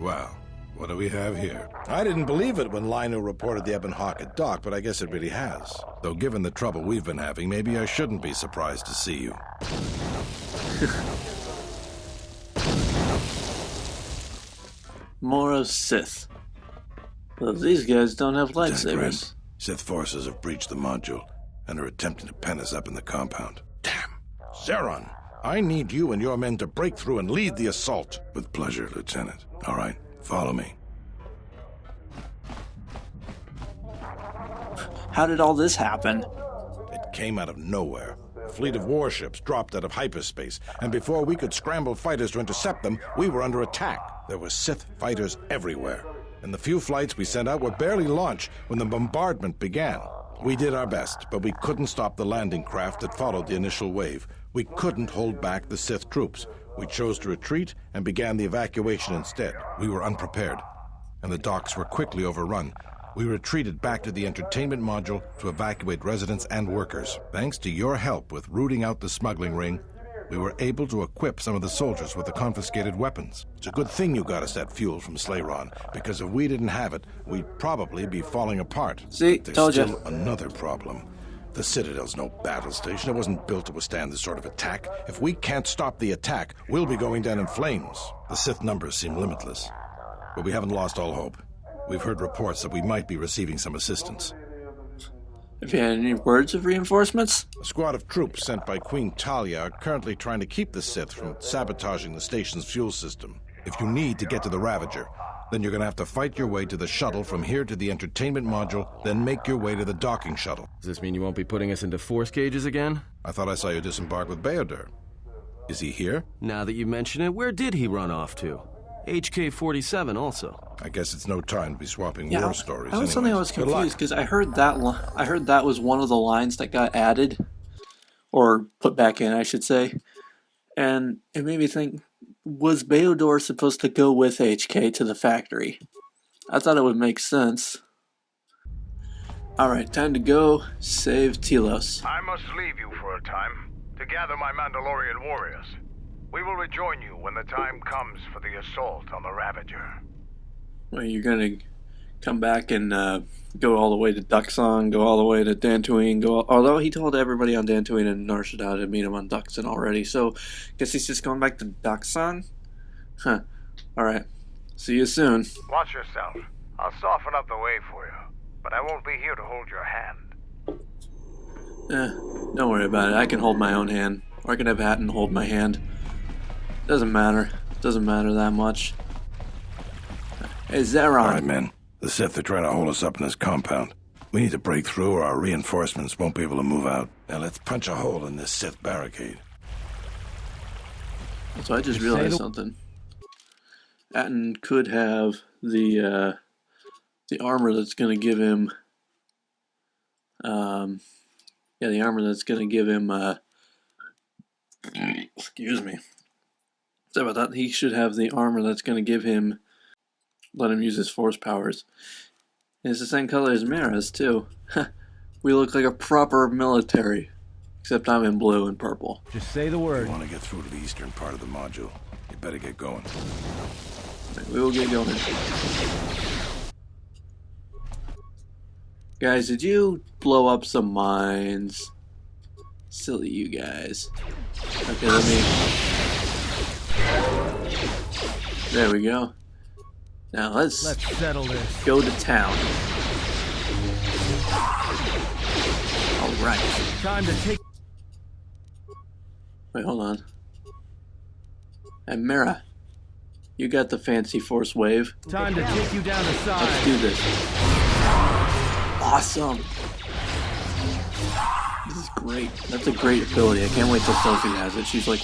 Well, what do we have here? I didn't believe it when Lino reported the Ebon Hawk at dock, but I guess it really has. Though given the trouble we've been having, maybe I shouldn't be surprised to see you. More of Sith. Well, these guys don't have lightsabers. Sith forces have breached the module and are attempting to pen us up in the compound. Damn! Zeron, I need you and your men to break through and lead the assault. With pleasure, Lieutenant. All right, follow me. How did all this happen? It came out of nowhere. A fleet of warships dropped out of hyperspace, and before we could scramble fighters to intercept them, we were under attack. There were Sith fighters everywhere, and the few flights we sent out were barely launched when the bombardment began. We did our best, but we couldn't stop the landing craft that followed the initial wave. We couldn't hold back the Sith troops. We chose to retreat and began the evacuation instead. We were unprepared, and the docks were quickly overrun. We retreated back to the entertainment module to evacuate residents and workers. Thanks to your help with rooting out the smuggling ring, we were able to equip some of the soldiers with the confiscated weapons. It's a good thing you got us that fuel from Slayron, because if we didn't have it, we'd probably be falling apart. See, told you. There's still another problem. The Citadel's no battle station. It wasn't built to withstand this sort of attack. If we can't stop the attack, we'll be going down in flames. The Sith numbers seem limitless, but we haven't lost all hope. We've heard reports that we might be receiving some assistance. Have you had any words of reinforcements? A squad of troops sent by Queen Talia are currently trying to keep the Sith from sabotaging the station's fuel system. If you need to get to the Ravager, then you're going to have to fight your way to the shuttle from here to the entertainment module, then make your way to the docking shuttle. Does this mean you won't be putting us into force cages again? I thought I saw you disembark with Beodur. Is he here? Now that you mention it, where did he run off to? HK-47 also. I guess it's no time to be swapping war stories. That was something I was confused, because I heard that was one of the lines that got added, or put back in, I should say. And it made me think, was Beodur supposed to go with HK to the factory? I thought it would make sense. Alright, time to go save Telos. I must leave you for a time to gather my Mandalorian warriors. We will rejoin you when the time comes for the assault on the Ravager. Well, you're gonna come back and go all the way to Duxon, go all the way to Dantooine, although he told everybody on Dantooine and Nar Shaddaa to meet him on Duxon already, so guess he's just going back to Duxon? Huh. Alright. See you soon. Watch yourself. I'll soften up the way for you, but I won't be here to hold your hand. Don't worry about it. I can hold my own hand. Or I can have Hatton hold my hand. Doesn't matter. Doesn't matter that much. Hey, Zeron. All right, men. The Sith are trying to hold us up in this compound. We need to break through or our reinforcements won't be able to move out. Now let's punch a hole in this Sith barricade. So I just realized something. Hatton could have the armor that's going to give him... the armor that's going to give him... excuse me. So about that, he should have the armor that's going to give him... let him use his force powers. And it's the same color as Mara's, too. We look like a proper military. Except I'm in blue and purple. Just say the word. If you want to get through to the eastern part of the module, you better get going. Right, we will get going. Guys, did you blow up some mines? Silly you guys. Okay, let me... There we go. Now let's settle this. Go to town. Alright. Time to take... Wait, hold on. And Mara, you got the fancy force wave. Time to take you down the side. Let's do this. Awesome. This is great. That's a great ability. I can't wait till Sophie has it. She's like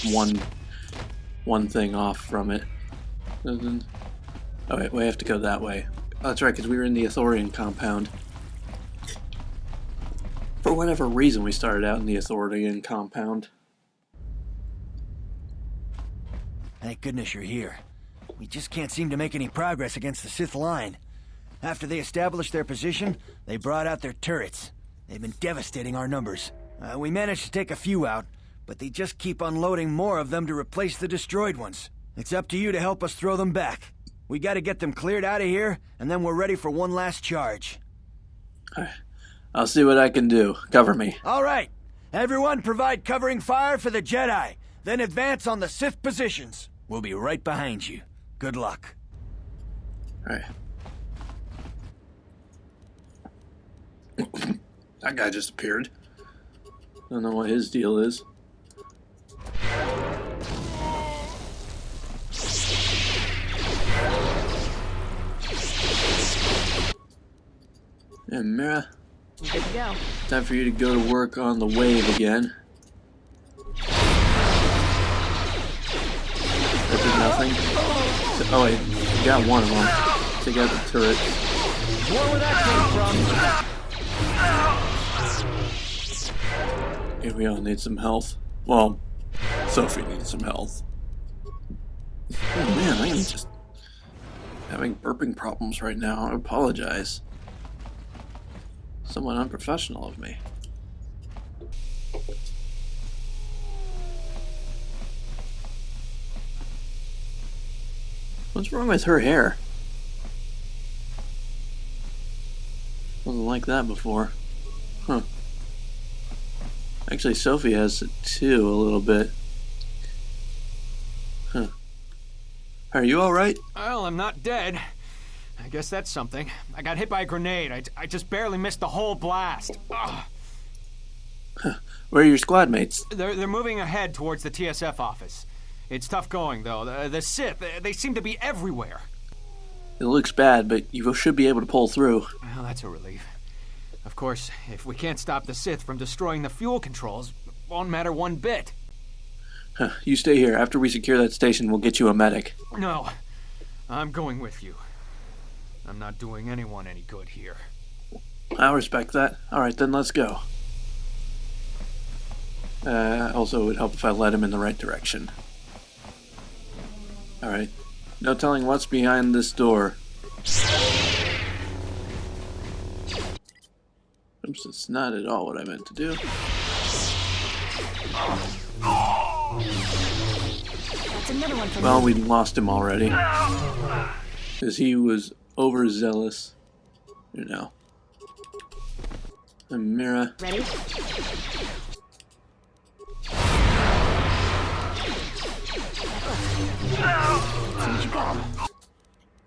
one thing off from it. Oh wait, we have to go that way. Oh, that's right, because we were in the Ithorian compound. For whatever reason, we started out in the Ithorian compound. Thank goodness you're here. We just can't seem to make any progress against the Sith line. After they established their position, they brought out their turrets. They've been devastating our numbers. We managed to take a few out, but they just keep unloading more of them to replace the destroyed ones. It's up to you to help us throw them back. We gotta get them cleared out of here, and then we're ready for one last charge. I'll see what I can do. Cover me. All right. Everyone provide covering fire for the Jedi, then advance on the Sith positions. We'll be right behind you. Good luck. All right. That guy just appeared. Don't know what his deal is. And Mira, Good to go. time for you to go to work on the wave again. That did nothing. Oh wait, you got one of them. Take out the turret. More where that came from. Okay, we all need some health. Well, Sophie needs some health. Oh man, I am just having burping problems right now. I apologize. Somewhat unprofessional of me. What's wrong with her hair? Wasn't like that before. Huh. Actually, Sophie has it too, a little bit. Huh. Are you alright? Well, I'm not dead. I guess that's something. I got hit by a grenade. I just barely missed the whole blast. Ugh. Where are your squad mates? They're moving ahead towards the TSF office. It's tough going, though. The Sith, they seem to be everywhere. It looks bad, but you should be able to pull through. Well, that's a relief. Of course, if we can't stop the Sith from destroying the fuel controls, it won't matter one bit. Huh. You stay here. After we secure that station, we'll get you a medic. No, I'm going with you. I'm not doing anyone any good here. I respect that. Alright, then let's go. Also, it would help if I led him in the right direction. Alright. No telling what's behind this door. Oops, it's not at all what I meant to do. That's another one from Well, me. we lost him already. Because he was overzealous. You know. And Mira. Ready?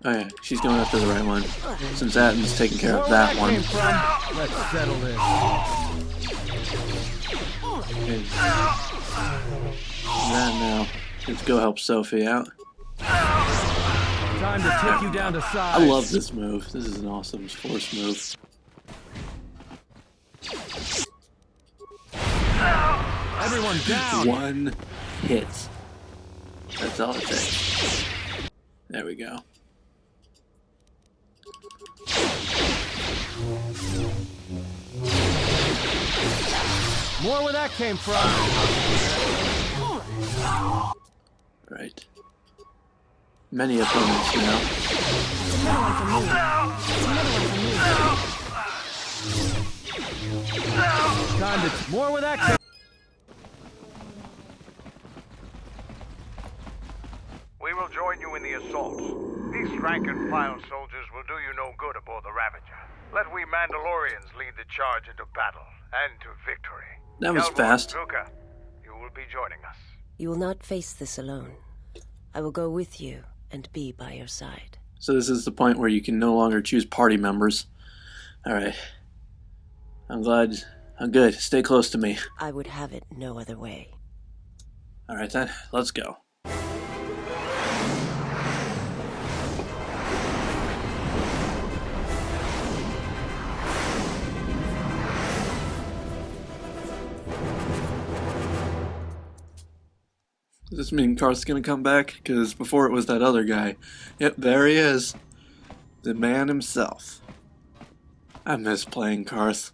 Oh yeah, she's going after the right one. Since Atton's taking care of that one. Let's settle this. Okay. That now. Let's go help Sophie out. Time to take you down to size. I love this move. This is an awesome force move. Everyone down. One hit. That's all it takes. There we go. More where that came from. Right. Many opponents now. Another one from me. Another one from me. Time to more where that came. We will join you in the assault. These rank-and-file soldiers will do you no good aboard the Ravager. Let we Mandalorians lead the charge into battle and to victory. That was Elwood, fast. Luca, you will be joining us. You will not face this alone. I will go with you and be by your side. So this is the point where you can no longer choose party members. Alright. I'm glad. I'm good. Stay close to me. I would have it no other way. Alright then, let's go. Does this mean Karth's gonna come back? Because before it was that other guy. Yep, there he is. The man himself. I miss playing Karth.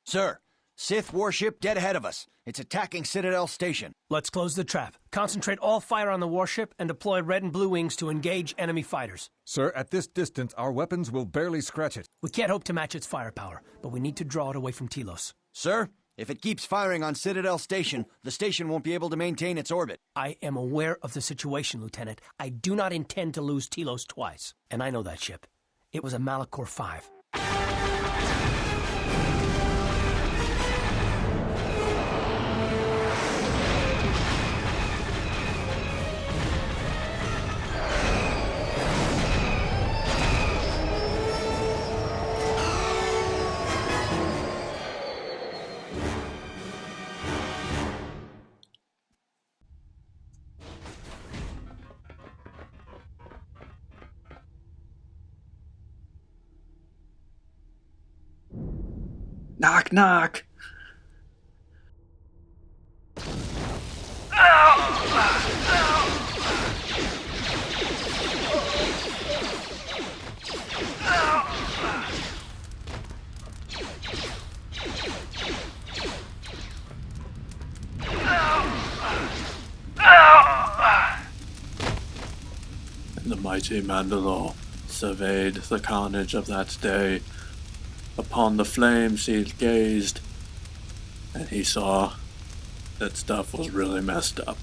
Sir, Sith warship dead ahead of us. It's attacking Citadel Station. Let's close the trap. Concentrate all fire on the warship and deploy red and blue wings to engage enemy fighters. Sir, at this distance, our weapons will barely scratch it. We can't hope to match its firepower, but we need to draw it away from Telos. Sir, If it keeps firing on Citadel Station, the station won't be able to maintain its orbit. I am aware of the situation, Lieutenant. I do not intend to lose Telos twice. And I know that ship. It was a Malachor 5. Knock, knock. And the mighty Mandalore surveyed the carnage of that day. Upon the flames he gazed, and he saw that stuff was really messed up.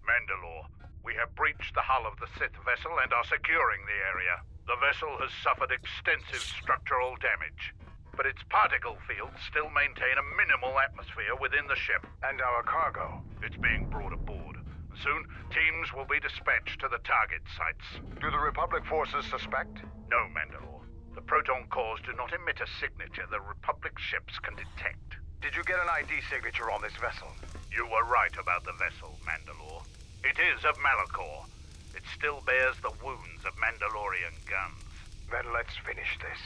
Mandalore, we have breached the hull of the Sith vessel and are securing the area. The vessel has suffered extensive structural damage, but its particle fields still maintain a minimal atmosphere within the ship. And our cargo? It's being brought aboard. Soon, teams will be dispatched to the target sites. Do the Republic forces suspect? No, Mandalore. The proton cores do not emit a signature the Republic ships can detect. Did you get an ID signature on this vessel? You were right about the vessel, Mandalore. It is of Malachor. It still bears the wounds of Mandalorian guns. Then let's finish this.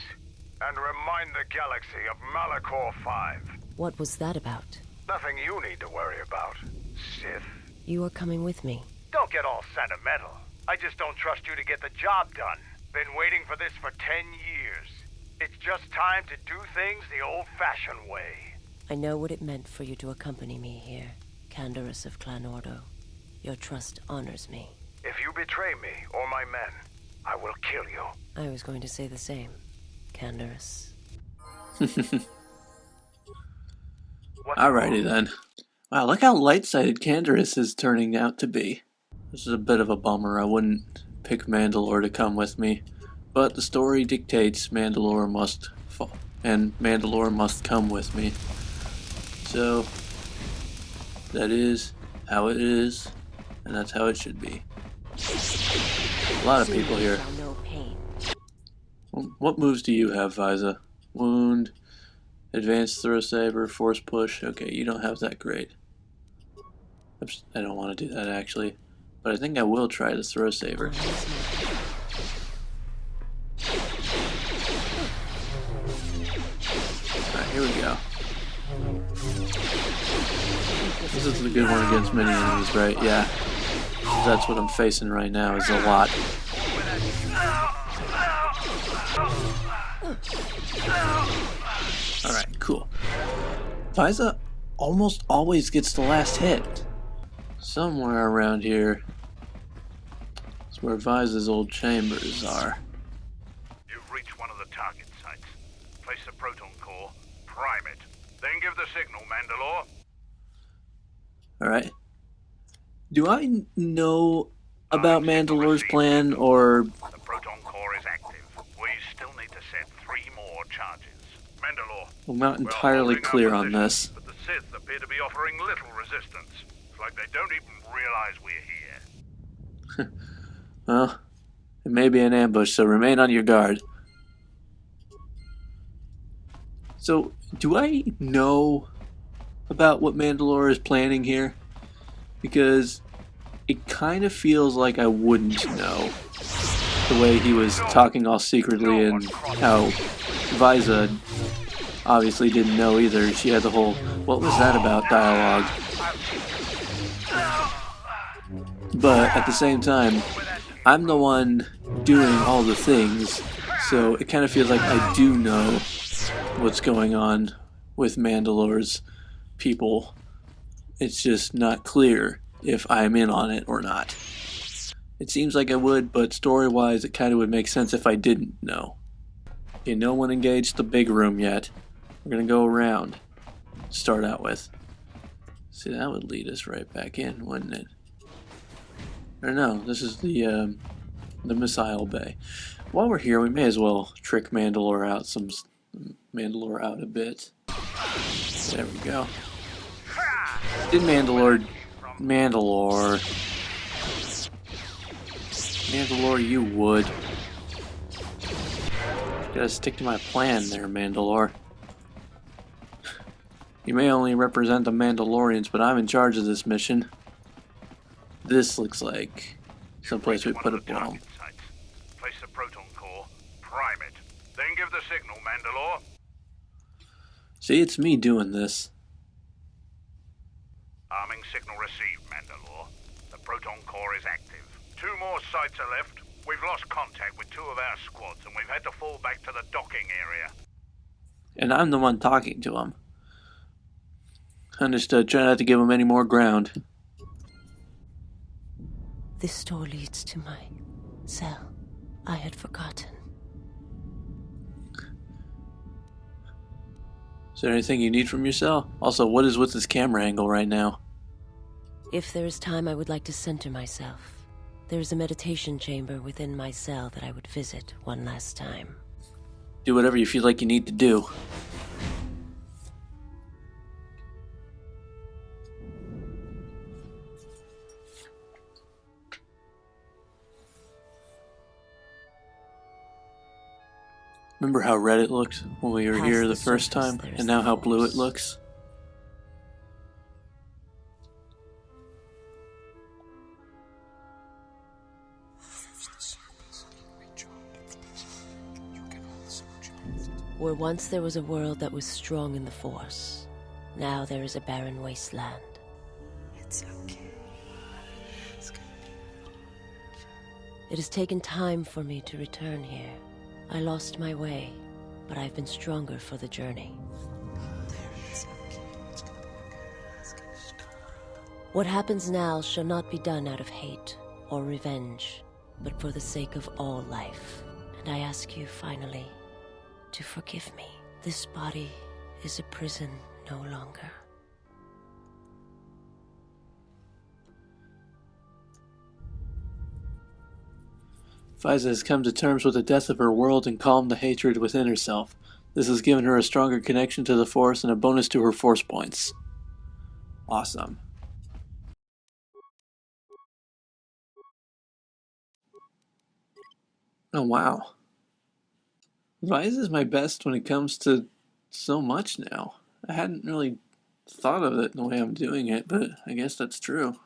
And remind the galaxy of Malachor 5. What was that about? Nothing you need to worry about, Sith. You are coming with me. Don't get all sentimental. I just don't trust you to get the job done. Been waiting for this for 10 years. It's just time to do things the old-fashioned way. I know what it meant for you to accompany me here, Canderous of Clan Ordo. Your trust honors me. If you betray me or my men, I will kill you. I was going to say the same, Canderous. Alrighty then. Wow, look how light-sided Canderous is turning out to be. This is a bit of a bummer. I wouldn't pick Mandalore to come with me, but the story dictates Mandalore must fall, and Mandalore must come with me. So that is how it is, and that's how it should be. A lot of people here. What moves do you have, Viza? Wound, advanced throw saber, force push. Okay, you don't have that great. Oops, I don't want to do that actually. But I think I will try the throw saber. Alright, here we go. This is a good one against many enemies, right? Yeah. That's what I'm facing right now, is a lot. Alright, cool. Viza almost always gets the last hit. Somewhere around here is where Viza's old chambers are. You've reached one of the target sites. Place the proton core, prime it, then give the signal, Mandalore. Alright. Do I know about Mandalore's plan, or... The proton core is active. We still need to set 3 more charges. Mandalore. I'm not entirely clear on this. But the Sith appear to be offering little resistance. Like they don't even realize we're here. Well, it may be an ambush, so remain on your guard. So, do I know about what Mandalore is planning here? Because it kind of feels like I wouldn't know. The way he was talking all secretly, and how Viza obviously didn't know either. She had the whole, what was that about dialogue. But at the same time, I'm the one doing all the things, so it kind of feels like I do know what's going on with Mandalore's people. It's just not clear if I'm in on it or not. It seems like I would, but story-wise it kind of would make sense if I didn't know. Okay, no one engaged the big room yet. We're gonna go around. start out with. See, that would lead us right back in, wouldn't it? Or no, this is the missile bay. While we're here, we may as well trick Mandalore out a bit. There we go. Did Mandalore, you would. Gotta stick to my plan there, Mandalore. You may only represent the Mandalorians, but I'm in charge of this mission. This looks like someplace we put a bomb. Place the proton core, prime it, then give the signal, Mandalore. See, it's me doing this. Arming signal received, Mandalore. The proton core is active. 2 more sites are left. We've lost contact with 2 of our squads, and we've had to fall back to the docking area. And I'm the one talking to him. Understood. Try not to give him any more ground. This door leads to my cell. I had forgotten. Is there anything you need from your cell? Also, what is with this camera angle right now? If there is time, I would like to center myself. There is a meditation chamber within my cell that I would visit one last time. Do whatever you feel like you need to do. Remember how red it looked when we were here the first time, and now how blue it looks? Where once there was a world that was strong in the Force, now there is a barren wasteland. It's okay. It has taken time for me to return here. I lost my way, but I've been stronger for the journey. What happens now shall not be done out of hate or revenge, but for the sake of all life. And I ask you, finally, to forgive me. This body is a prison no longer. Faiza has come to terms with the death of her world and calmed the hatred within herself. This has given her a stronger connection to the Force and a bonus to her Force points. Awesome. Oh wow. Faiza is my best when it comes to so much now. I hadn't really thought of it the way I'm doing it, but I guess that's true.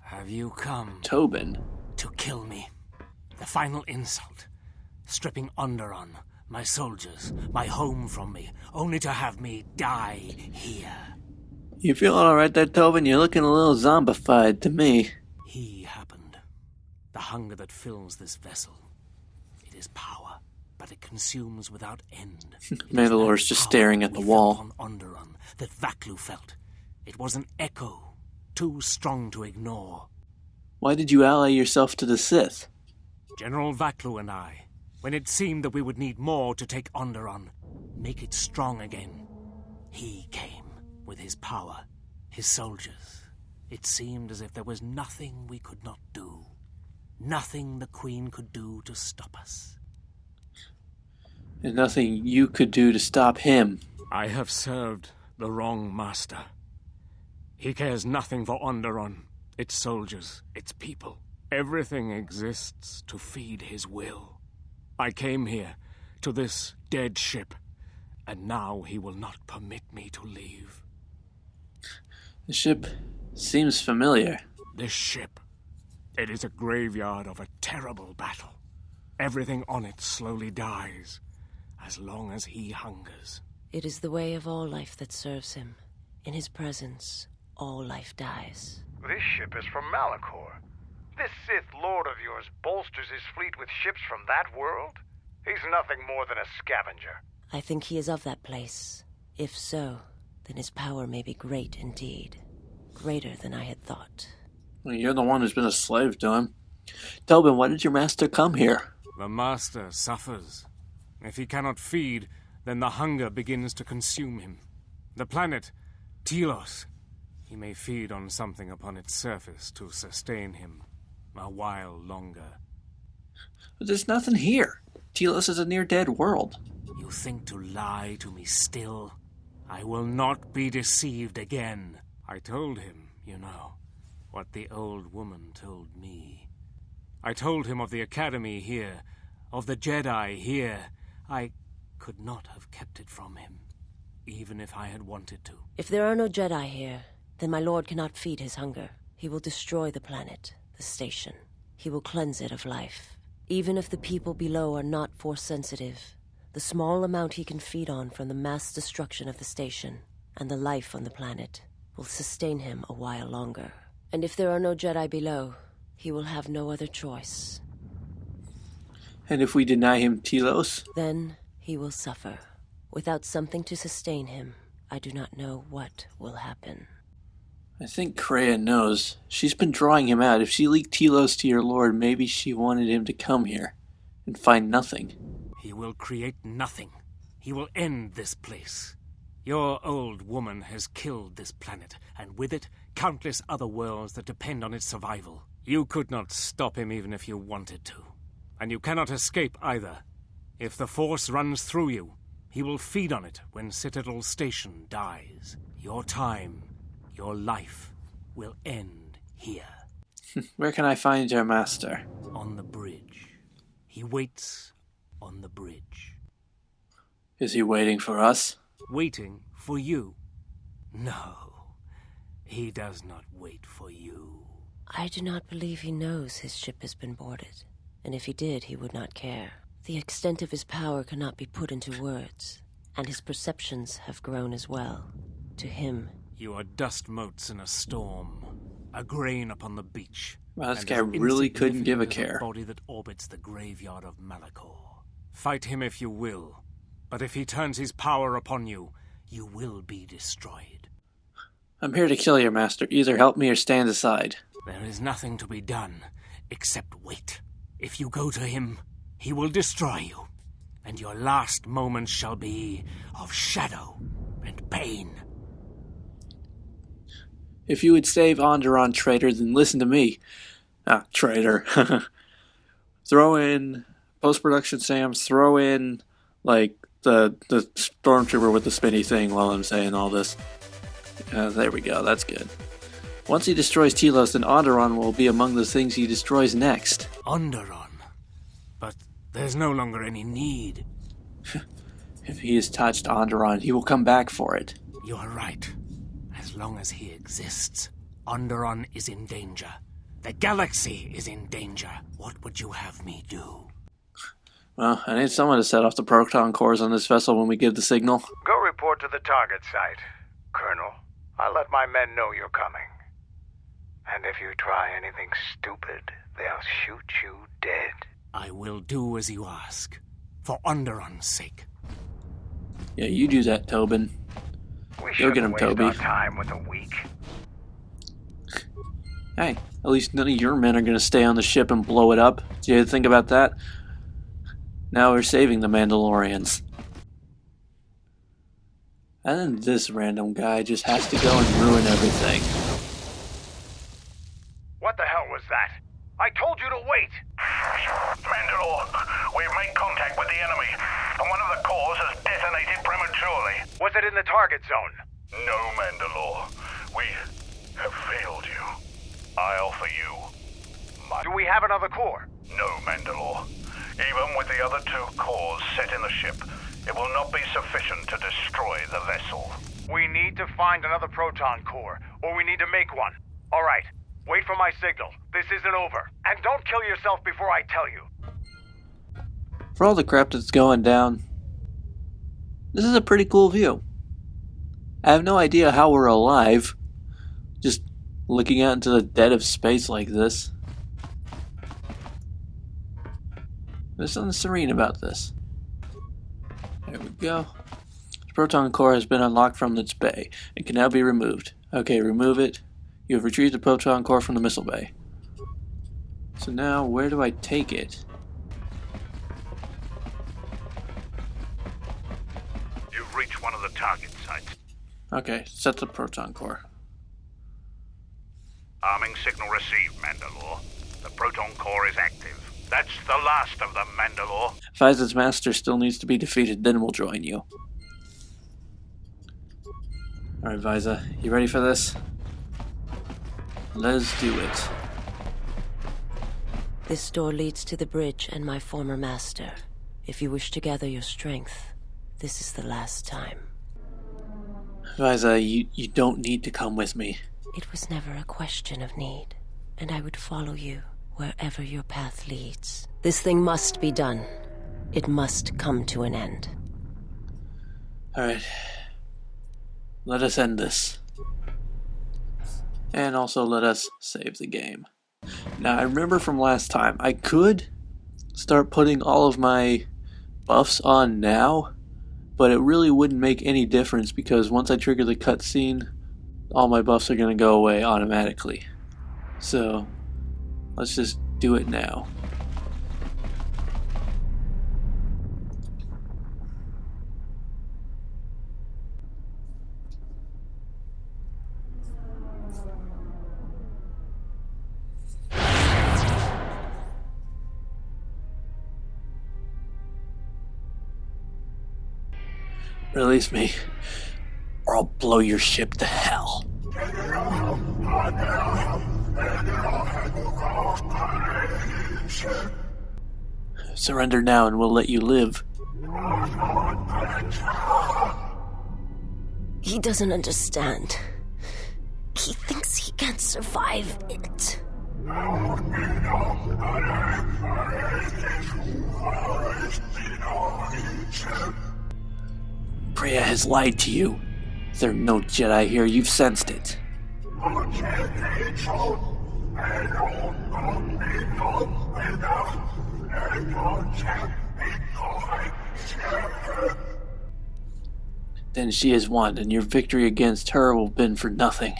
Have you come Tobin. to kill me? The final insult. Stripping Onderon, my soldiers, my home from me, only to have me die here. You feeling alright there, Tobin? You're looking a little zombified to me. He happened. The hunger that fills this vessel. It is power, but it consumes without end. Mandalore's just staring at the wall. On Onderon, that Vaklu felt. It was an echo, too strong to ignore. Why did you ally yourself to the Sith? General Vaklu and I, when it seemed that we would need more to take Onderon, make it strong again, he came with his power, his soldiers. It seemed as if there was nothing we could not do. Nothing the Queen could do to stop us. And nothing you could do to stop him. I have served the wrong master. He cares nothing for Onderon, its soldiers, its people. Everything exists to feed his will. I came here, to this dead ship, and now he will not permit me to leave. The ship seems familiar. This ship, it is a graveyard of a terrible battle. Everything on it slowly dies, as long as he hungers. It is the way of all life that serves him. In his presence, all life dies. This ship is from Malachor. This Sith Lord of yours bolsters his fleet with ships from that world? He's nothing more than a scavenger. I think he is of that place. If so, then his power may be great indeed. Greater than I had thought. Well, you're the one who's been a slave to him. Tobin, why did your master come here? The master suffers. If he cannot feed, then the hunger begins to consume him. The planet, TELOS, he may feed on something upon its surface to sustain him a while longer. But there's nothing here. Telos is a near-dead world. You think to lie to me still? I will not be deceived again. I told him, you know, what the old woman told me. I told him of the Academy here, of the Jedi here. I could not have kept it from him, even if I had wanted to. If there are no Jedi here, then my lord cannot feed his hunger. He will destroy the planet, the station. He will cleanse it of life. Even if the people below are not Force-sensitive, the small amount he can feed on from the mass destruction of the station and the life on the planet will sustain him a while longer. And if there are no Jedi below, he will have no other choice. And if we deny him Telos? Then he will suffer. Without something to sustain him, I do not know what will happen. I think Kreia knows. She's been drawing him out. If she leaked Telos to your lord, maybe she wanted him to come here and find nothing. He will create nothing. He will end this place. Your old woman has killed this planet, and with it, countless other worlds that depend on its survival. You could not stop him even if you wanted to. And you cannot escape either. If the Force runs through you, he will feed on it when Citadel Station dies. Your time, your life, will end here. Where can I find your master? On the bridge. He waits on the bridge. Is he waiting for us? Waiting for you? No, he does not wait for you. I do not believe he knows his ship has been boarded. And if he did, he would not care. The extent of his power cannot be put into words, and his perceptions have grown as well. To him, you are dust motes in a storm, a grain upon the beach. Well, this guy really couldn't give a care. The body that orbits the graveyard of Malachor. Fight him if you will, but if he turns his power upon you, you will be destroyed. I'm here to kill your master. Either help me or stand aside. There is nothing to be done, except wait. If you go to him, he will destroy you, and your last moments shall be of shadow and pain. If you would save Onderon, traitor, then listen to me. Ah, traitor. Throw in post-production Sam's, throw in, like, the stormtrooper with the spinny thing while I'm saying all this. There we go, that's good. Once he destroys Telos, then Onderon will be among the things he destroys next. Onderon? But there's no longer any need. If he has touched Onderon, he will come back for it. You are right. As long as he exists, Onderon is in danger. The galaxy is in danger. What would you have me do? Well, I need someone to set off the proton cores on this vessel when we give the signal. Go report to the target site, Colonel. I'll let my men know you're coming. And if you try anything stupid, they'll shoot you dead. I will do as you ask, for Onderon's sake. Yeah, you do that, Tobin. We Go get him, shouldn't waste Toby. our time with a weak. Hey, at least none of your men are going to stay on the ship and blow it up. Did you think about that? Now we're saving the Mandalorians. And then this random guy just has to go and ruin everything. What the hell was that? I told you to wait! Mandalore, we've made contact with the enemy, and one of the cores has detonated prematurely. Was it in the target zone? No, Mandalore. We have failed you. I offer you my... Do we have another core? No, Mandalore. Even with the other 2 cores set in the ship, it will not be sufficient to destroy the vessel. We need to find another proton core, or we need to make one. All right, wait for my signal. This isn't over. And don't kill yourself before I tell you. For all the crap that's going down, this is a pretty cool view. I have no idea how we're alive, just looking out into the dead of space like this. There's something serene about this. There we go. The proton core has been unlocked from its bay and can now be removed. Okay, remove it. You have retrieved the proton core from the missile bay. So now, where do I take it? target site. Okay, set the proton core. Arming signal received, Mandalore. The proton core is active. That's the last of them, Mandalore. If Viza's master still needs to be defeated, then we'll join you. Alright, Viza, you ready for this? Let's do it. This door leads to the bridge and my former master. If you wish to gather your strength, this is the last time. Viza, you don't need to come with me. It was never a question of need, and I would follow you wherever your path leads. This thing must be done. It must come to an end. Alright. Let us end this. And also let us save the game. Now, I remember from last time, I could start putting all of my buffs on now, but it really wouldn't make any difference because once I trigger the cutscene, all my buffs are going to go away automatically. So, let's just do it now. Release me, or I'll blow your ship to hell. Surrender now and we'll let you live. He doesn't understand. He thinks he can survive it. Freya has lied to you. There are no Jedi here, you've sensed it. Then she has won, and your victory against her will have been for nothing.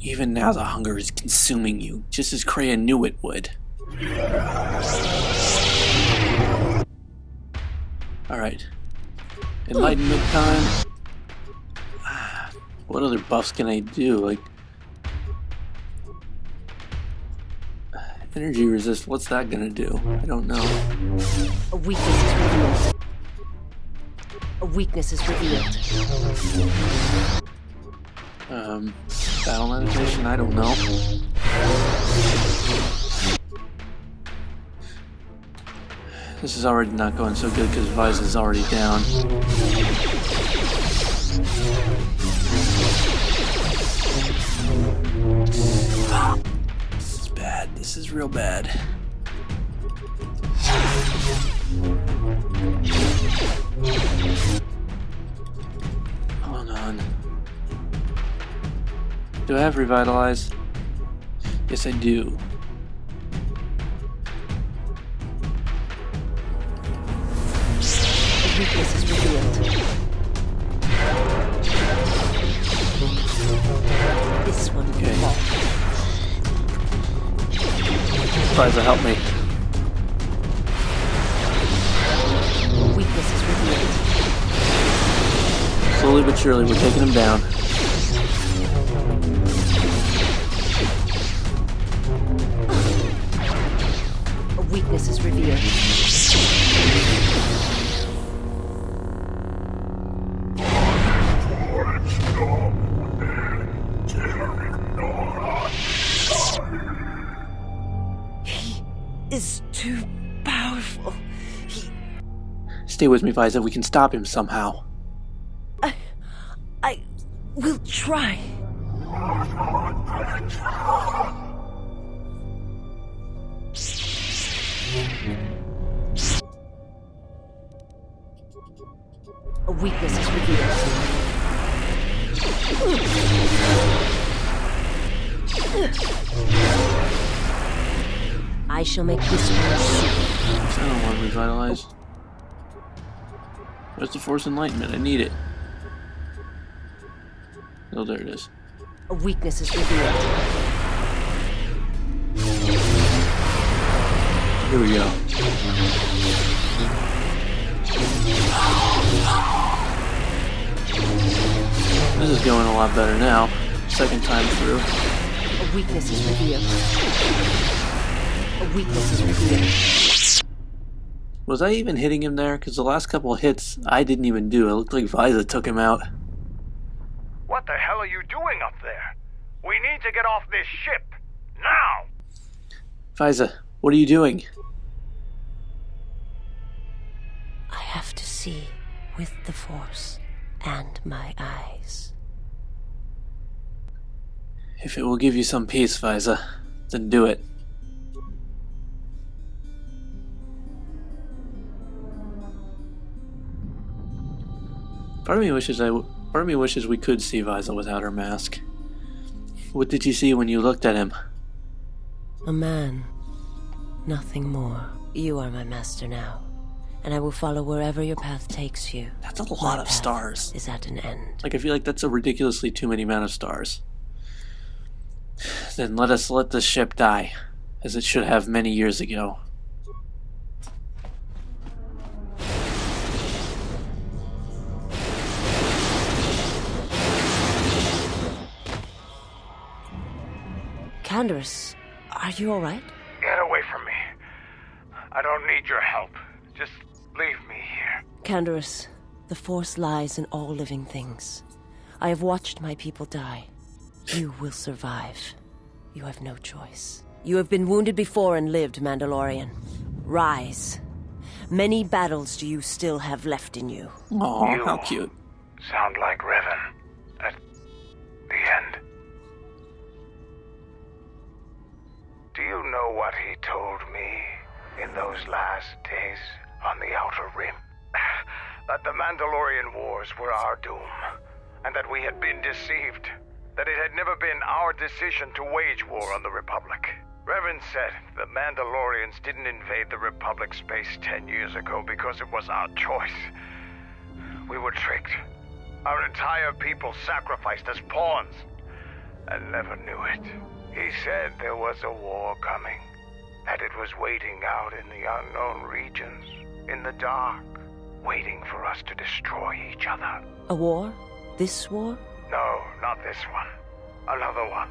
Even now the hunger is consuming you, just as Kreia knew it would. Alright. Enlightenment time. What other buffs can I do? Like... energy resist, what's that gonna do? I don't know. A weakness is revealed. A weakness is revealed. Battle meditation? I don't know. This is already not going so good because Viza's already down. This is bad. This is real bad. Hold on. Do I have Revitalize? Yes, I do. A weakness is revealed. This one will fall. Viza, help me. A weakness is revealed. Slowly but surely, we're taking him down. A weakness is revealed. He is too powerful. Stay with me, Viza. We can stop him somehow. I will try. A weakness is revealed. I shall make this one see. I don't want to revitalize. Where's the Force Enlightenment? I need it. Oh, there it is. A weakness is revealed. Here we go. This is going a lot better now. Second time through. A weakness is revealed. A weakness is revealed. Was I even hitting him there? Because the last couple of hits I didn't even do. It looked like Visa took him out. What the hell are you doing up there? We need to get off this ship. Now! Visa, what are you doing? I have to see with the Force and my eyes. If it will give you some peace, Visa, then do it. Part of me wishes we could see Visa without her mask. What did you see when you looked at him? A man. Nothing more. You are my master now, and I will follow wherever your path takes you. That's a lot of stars. Is at an end. Like, I feel like that's a ridiculously too many amount of stars. Then let us let this ship die, as it should have many years ago. Canderous, are you alright? Get away from me. I don't need your help. Just leave me here. Canderous, the Force lies in all living things. I have watched my people die. You will survive. You have no choice. You have been wounded before and lived, Mandalorian. Rise. Many battles do you still have left in you. Aw, how cute. Sound like Revan at the end. Do you know what he told me in those last days on the Outer Rim? That the Mandalorian Wars were our doom, and that we had been deceived. That it had never been our decision to wage war on the Republic. Revan said the Mandalorians didn't invade the Republic space 10 years ago because it was our choice. We were tricked. Our entire people sacrificed as pawns, and never knew it. He said there was a war coming, that it was waiting out in the unknown regions, in the dark, waiting for us to destroy each other. A war? This war? No, not this one. Another one.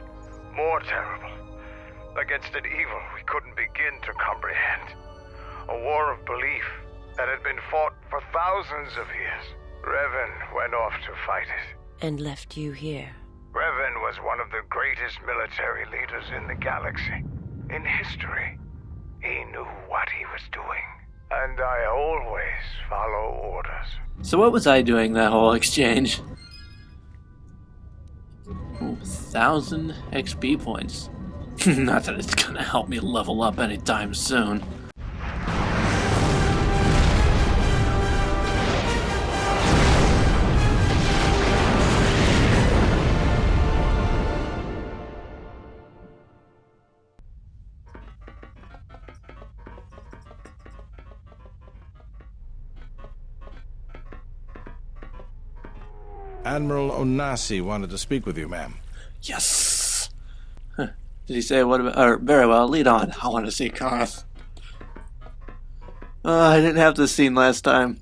More terrible. Against an evil we couldn't begin to comprehend. A war of belief that had been fought for thousands of years. Revan went off to fight it. And left you here. Revan was one of the greatest military leaders in the galaxy. In history. He knew what he was doing. And I always follow orders. So what was I doing that whole exchange? 1,000 XP points. Not that it's gonna help me level up anytime soon. Admiral Onasi wanted to speak with you, ma'am. Yes! Huh. Did he say what about... very well, lead on. I want to see Karth. I didn't have this scene last time.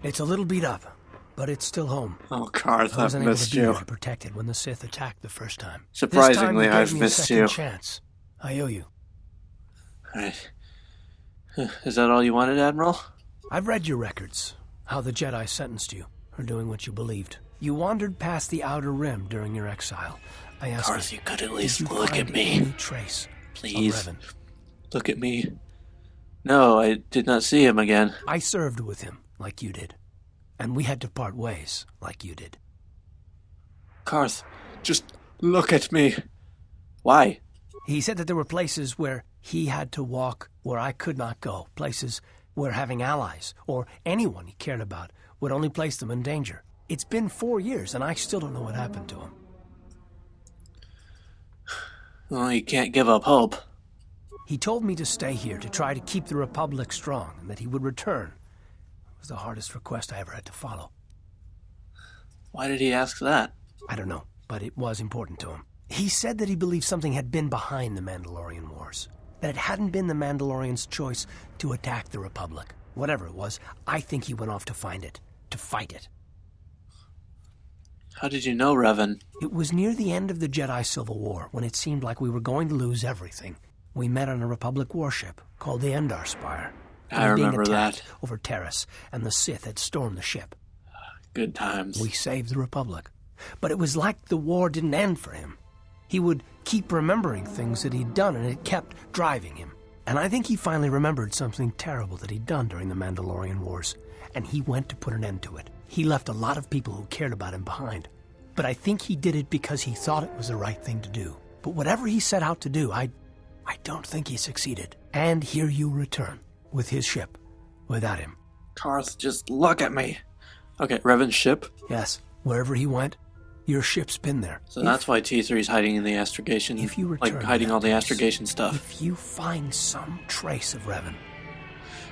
It's a little beat up, but it's still home. Oh, Karth, I was I've unable missed to be you. there to protect it when the Sith attacked the first time. Surprisingly, this time I've you gave me missed a second you. Chance. I owe you. Alright. Is that all you wanted, Admiral? I've read your records. How the Jedi sentenced you for doing what you believed. You wandered past the Outer Rim during your exile. I asked Karth, you could at least did you look find at me. any trace Please. of Revan? Look at me. No, I did not see him again. I served with him, like you did. And we had to part ways, like you did. Karth, just look at me. Why? He said that there were places where he had to walk where I could not go. Places where having allies, or anyone he cared about, would only place them in danger. It's been 4 years, and I still don't know what happened to him. Well, you can't give up hope. He told me to stay here, to try to keep the Republic strong, and that he would return. It was the hardest request I ever had to follow. Why did he ask that? I don't know, but it was important to him. He said that he believed something had been behind the Mandalorian Wars. That it hadn't been the Mandalorians' choice to attack the Republic. Whatever it was, I think he went off to find it. To fight it. How did you know, Revan? It was near the end of the Jedi Civil War, when it seemed like we were going to lose everything. We met on a Republic warship called the Endar Spire. I remember that. Over Terrace, and the Sith had stormed the ship. Good times. We saved the Republic. But it was like the war didn't end for him. He would keep remembering things that he'd done, and it kept driving him. And I think he finally remembered something terrible that he'd done during the Mandalorian Wars, and he went to put an end to it. He left a lot of people who cared about him behind. But I think he did it because he thought it was the right thing to do. But whatever he set out to do, I don't think he succeeded. And here you return, with his ship, without him. Karth, just look at me. Okay, Revan's ship? Yes, wherever he went, your ship's been there. So that's why T3's hiding in the astrogation, if you return like hiding all the place, astrogation stuff. If you find some trace of Revan.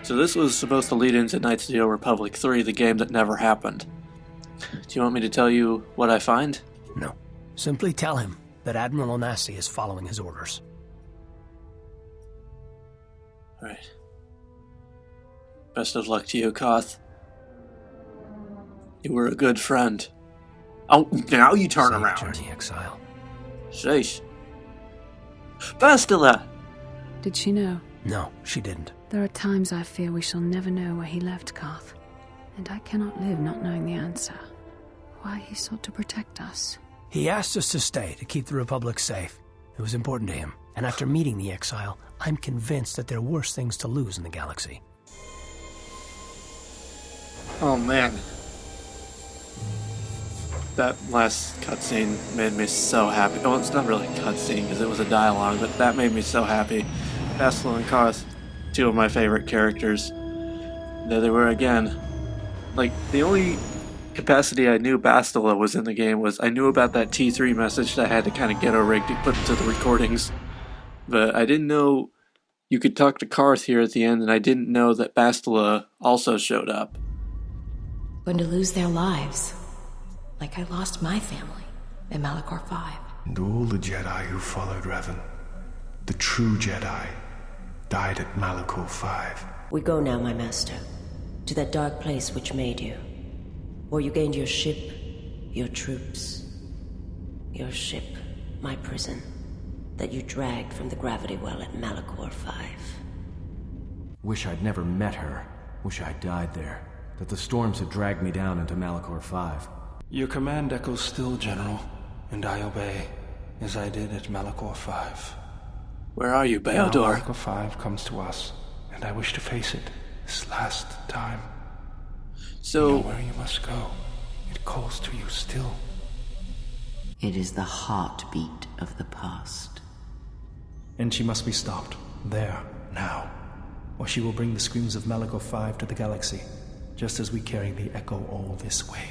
So this was supposed to lead into Knights of the Old Republic 3, the game that never happened. Do you want me to tell you what I find? No. Simply tell him that Admiral Onasi is following his orders. Alright. Best of luck to you, Koth. You were a good friend. Oh, now you turn around. Journey, exile. Sheesh. Bastila! Did she know? No, she didn't. There are times I fear we shall never know where he left Karth, and I cannot live not knowing the answer. Why he sought to protect us. He asked us to stay, to keep the Republic safe. It was important to him. And after meeting the exile, I'm convinced that there are worse things to lose in the galaxy. Oh, man. That last cutscene made me so happy. Oh, it's not really a cutscene because it was a dialogue, but that made me so happy. Bastila and Karth, two of my favorite characters. There they were again. Like, the only capacity I knew Bastila was in the game was I knew about that T3 message that I had to kind of get a rig to put into the recordings. But I didn't know you could talk to Karth here at the end, and I didn't know that Bastila also showed up. Going to lose their lives. Like I lost my family in Malachor 5. And all the Jedi who followed Revan, the true Jedi, died at Malachor 5. We go now, my master, to that dark place which made you. Where you gained your ship, your troops. Your ship, my prison, that you dragged from the gravity well at Malachor 5. Wish I'd never met her. Wish I'd died there. That the storms had dragged me down into Malachor 5. Your command echoes still, General, and I obey, as I did at Malachor 5. Where are you, Beodor? Now Malachor 5 comes to us, and I wish to face it this last time. So, you know where you must go. It calls to you still. It is the heartbeat of the past. And she must be stopped, there, now, or she will bring the screams of Malachor 5 to the galaxy, just as we carry the echo all this way.